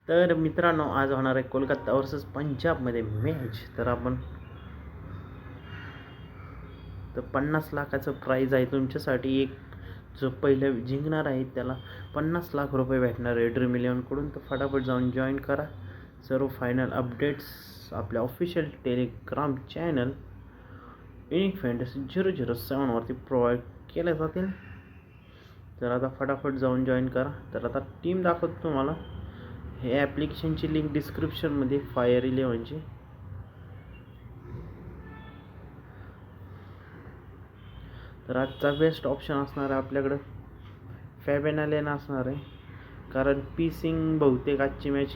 तर मित्रांनो, आज होणार आहे कोलकाता वर्सेस पंजाबमध्ये मॅच. तर आपण 50 लाखाचं प्राईज आहे तुमच्यासाठी. एक जो पहिलं जिंकणार आहे त्याला 50 लाख रुपये भेटणार आहे ड्रीम इलेव्हनकडून. तर फटाफट जाऊन जॉईन करा. सर्व फायनल अपडेट्स आपल्या official Telegram channel unique fantasy 007वरती प्रोव्हाइड केल्या जातील. तर आता फटाफट जाऊन जॉईन करा. तर आता टीम दाखवतो तुम्हाला. हे ॲप्लिकेशनची लिंक डिस्क्रिप्शनमध्ये फायर 11ची. तर आजचा बेस्ट ऑप्शन असणार आहे आपल्याकडं फॅबिन ॲलन असणार आहे, कारण पी सिंग बहुतेक आजची मॅच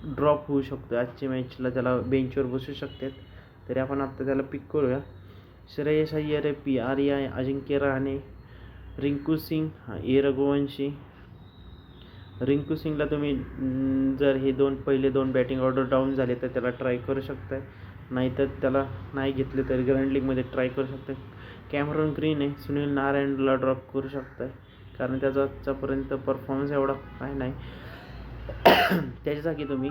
ड्रॉप होऊ शकतो. आजची मॅचला त्याला बेंचवर बसू शकतात. तरी आपण आत्ता त्याला पिक करूया. श्रेयस अय्यर आहे, पी आर्या, अजिंक्य रहाणे, रिंकू सिंग, ए रघुवंशी. रिंकू सिंगला तुम्ही जर हे पहिले दोन बॅटिंग ऑर्डर डाऊन झाले तर त्याला ट्राय करू शकताय, नाहीतर त्याला नाही घेतले तरी ग्रँड लीगमध्ये ट्राय करू शकताय. कॅमेरॉन ग्रीन आहे, सुनील नारायणला ड्रॉप करू शकताय, कारण त्याचा आजच्यापर्यंत परफॉर्मन्स एवढा काय नाही. त्याच्या जागी तुम्ही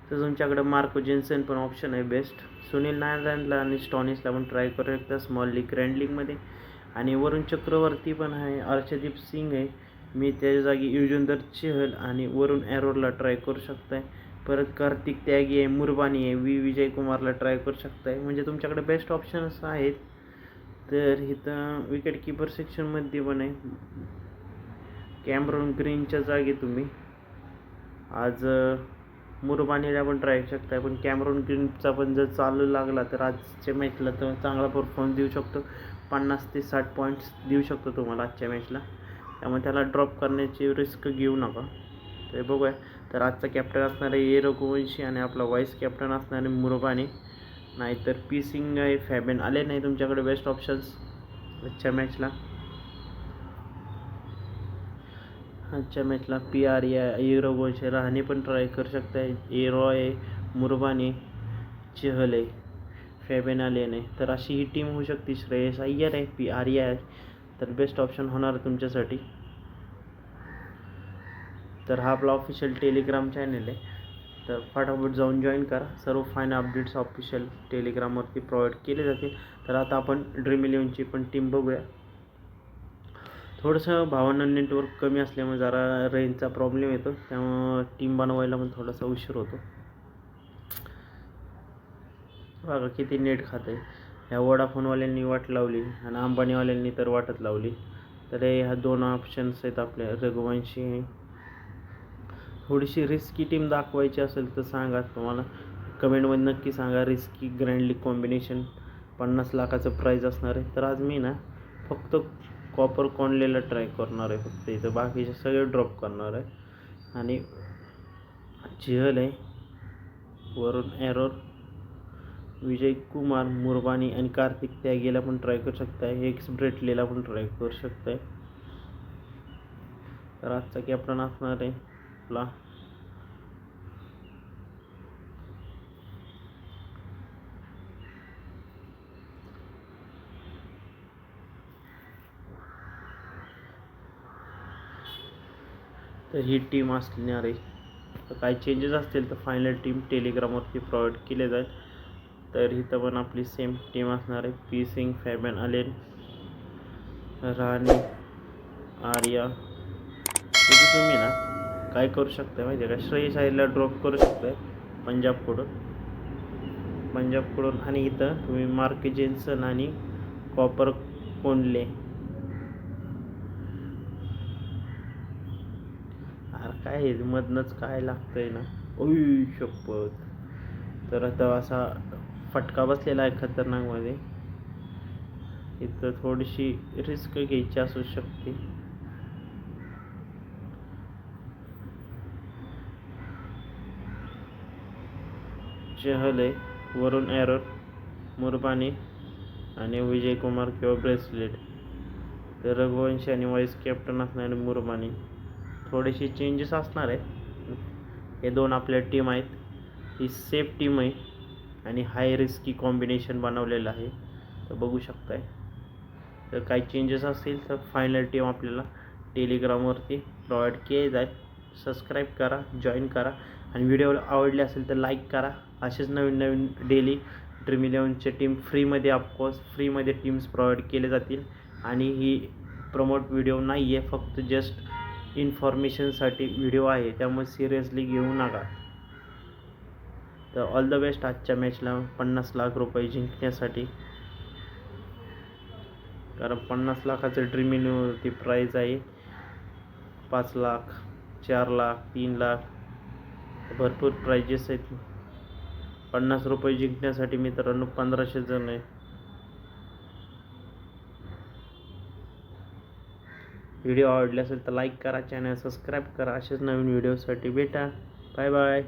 तर तुमच्याकडे मार्को जेन्सन पण ऑप्शन आहे बेस्ट. सुनील नारायणला आणि स्टॉनिसला पण ट्राय करू शकता स्मॉल लीग ग्रँड लीगमध्ये. आणि वरुण चक्रवर्ती पण आहे, अर्षदीप सिंग आहे. मी त्याच्या जागी युजवेंद्र चहल आणि वरुण ॲरोरला ट्राय करू शकताय. परत कार्तिक त्यागी आहे, मुरबानी आहे, विजय कुमारला ट्राय करू शकताय. म्हणजे तुमच्याकडे बेस्ट ऑप्शन्स आहेत. तर इथं विकेट किपर सेक्शनमध्ये पण आहे. कॅमेरॉन ग्रीनच्या जागी तुम्ही आज मुरबानीला पण ट्राय करू शकताय. पण कॅमेरॉन ग्रीनचा पण जर चालू लागला तर आजच्या मॅचला तर चांगला परफॉर्मन्स देऊ शकतो. 50 ते 60 पॉईंट्स देऊ शकतो तुम्हाला आजच्या मॅचला. त्यामुळे त्याला ड्रॉप करण्याची रिस्क घेऊ नका. तर बघूया. तर आजचा कॅप्टन असणार आहे ए रघुवंशी आणि आपला व्हाईस कॅप्टन असणार आहे मुरबानी, नाहीतर पी सिंग आहे, फॅबिन आले नाही तुमच्याकडे बेस्ट ऑप्शन्स आजच्या मॅचला. आजच्या मॅचला P R A Raghuvanshi Rahane पण ट्राय करू शकताय, ए रॉय आहे, मुरबानी, चहल आहे, फॅबिन ॲलन आहे. तर अशी ही टीम होऊ शकते. श्रेयस अय्यर आहे, पी आर्या आहे, तर बेस्ट ऑप्शन होणार तुमच्यासाठी. तर हा आपला ऑफिशियल टेलिग्राम चॅनल आहे, तर फटाफट जाऊन जॉईन करा. सर्व फायनल अपडेट्स ऑफिशियल टेलिग्रामवरती प्रोव्हाइड केले जातील. तर आता आपण ड्रीम इलेव्हनची पण टीम बघूया. थोडंसं भावांना नेटवर्क कमी असल्यामुळे जरा रेंजचा प्रॉब्लेम येतो, त्यामुळं टीम बनवायला पण थोडासा उशीर होतो. बघा किती नेट खात आहे. ह्या वोडाफोनवाल्यांनी वाट लावली आणि अंबानीवाल्यांनी तर वाटच लावली. तर ह्या दोन ऑप्शन्स आहेत आपल्या. रघुवंशी थोडीशी रिस्की टीम दाखवायची असेल तर सांगा, तुम्हाला कमेंटमध्ये नक्की सांगा. रिस्की ग्रँड लीग कॉम्बिनेशन 50 लाखाचं प्राईज असणार आहे. तर आज मी ना फक्त कॉपर कॉन्लेला ट्राय करणार आहे फक्त. इथं बाकीचे सगळे ड्रॉप करणार आहे. आणि चहल आहे, वरुण ॲरोर, विजय कुमार, मुरबानी आणि कार्तिक त्यागीला पण ट्राय करू शकताय. एक्स ब्रेटलेला पण ट्राय करू शकताय. तर आजचा कॅप्टन असणार आहे आपला तर ही टीम असणार आहे. तर काही चेंजेस असतील तर फायनल टीम टेलिग्रामवरती प्रोव्हाइड केले जाईल. तर इथं पण आपली सेम टीम असणार आहे. P Singh, Fabian Allen, Rahane, Arya. तिथे तुम्ही ना काय करू शकता माहिती आहे का, श्रेयस अय्यरला ड्रॉप करू शकताय पंजाबकडून. आणि इथं तुम्ही मार्क जेन्सन आणि कॉपर कोनले. अरे काय मधनंच काय लागतंय ना, ओय शपथ. तर आता असा फटका बसलेला आहे खतरनाकमध्ये. इथं थोडीशी रिस्क घ्यायची असू शकते. चहल आहे, वरुण ॲरोर, मुरबानी आणि विजय कुमार किंवा ब्रेसलेट. तर रघुवंशी आणि व्हाईस कॅप्टन असणारे मुरबानी. थोडेसे चेंजेस असणार आहे. हे दोन आपल्या टीम आहेत. ही सेफ टीम आहे. आणि हाय रिस्की कॉम्बिनेशन बनवलेलं आहे, तर बघू शकताय. तर काही चेंजेस असतील तर फायनल टीम आपल्याला टेलिग्रामवरती प्रोव्हाइड केले जाईल. सबस्क्राईब करा, जॉईन करा आणि व्हिडिओ आवडले असेल तर लाईक करा. असेच नवीन नवीन डेली ड्रीम 11चे टीम फ्रीमध्ये, ऑफकोर्स फ्रीमध्ये टीम्स प्रोव्हाइड केले जातील. आणि ही प्रमोट व्हिडिओ नाही आहे, फक्त जस्ट इन्फॉर्मेशनसाठी व्हिडिओ आहे, त्यामुळे सिरियसली घेऊ नका. तर ऑल द बेस्ट आजच्या मॅचला 50 लाख रुपये जिंकण्यासाठी, कारण 50 लाखाचं ड्रीम 11वरती प्राईज आहे. 5 लाख, 4 लाख, 3 लाख भरपूर प्राइजेस आहेत. 50 रुपये जिंकण्यासाठी मित्रांनो 1500 जण आहे. व्हिडिओ आवडले असेल तर लाईक करा, चॅनल सबस्क्राईब करा. असेच नवीन व्हिडिओसाठी भेटा. Bye bye.